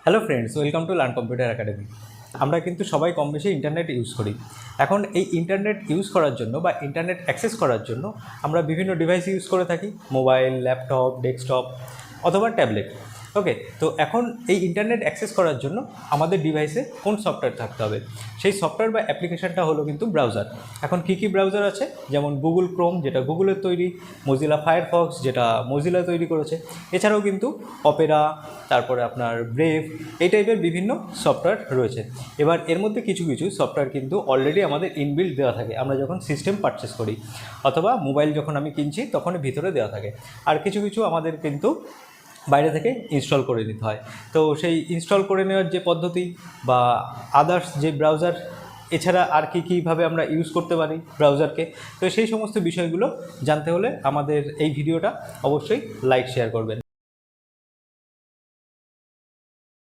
Hello friends, welcome to learn computer academy. আমরা কিন্তু সবাই কম বেশি ইন্টারনেট ইউজ করি। এখন এই ইন্টারনেট ইউজ করার জন্য বা ইন্টারনেট অ্যাক্সেস করার জন্য আমরা বিভিন্ন ডিভাইস ইউজ করে থাকি, মোবাইল, ল্যাপটপ, ডেস্কটপ অথবা ট্যাবলেট। ওকে, তো এখন এই ইন্টারনেট অ্যাক্সেস করার জন্য আমাদের ডিভাইসে কোন সফটওয়্যার থাকতে হবে? সেই সফটওয়্যার বা অ্যাপ্লিকেশানটা হলো কিন্তু ব্রাউজার। এখন কী ব্রাউজার আছে? যেমন গুগল ক্রোম, যেটা গুগলের তৈরি, মজিলা ফায়ারফক্স, যেটা মজিলা তৈরি করেছে, এছাড়াও কিন্তু অপেরা, তারপরে আপনার ব্রেভ, এই টাইপের বিভিন্ন সফটওয়্যার রয়েছে। এবার এর মধ্যে কিছু কিছু সফটওয়্যার কিন্তু অলরেডি আমাদের ইনবিল্ট দেওয়া থাকে আমরা যখন সিস্টেম পারচেস করি, অথবা মোবাইল যখন আমি কিনছি তখন ভিতরে দেওয়া থাকে। আর কিছু কিছু আমাদের কিন্তু বাইরে থেকে ইনস্টল করে নিতে হয়। তো সেই ইনস্টল করে নেওয়ার যে পদ্ধতি বা আদার্স যে ব্রাউজার, এছাড়া আর কীভাবে আমরা ইউজ করতে পারি ব্রাউজারকে, তো সেই সমস্ত বিষয়গুলো জানতে হলে আমাদের এই ভিডিওটা অবশ্যই লাইক শেয়ার করবেন।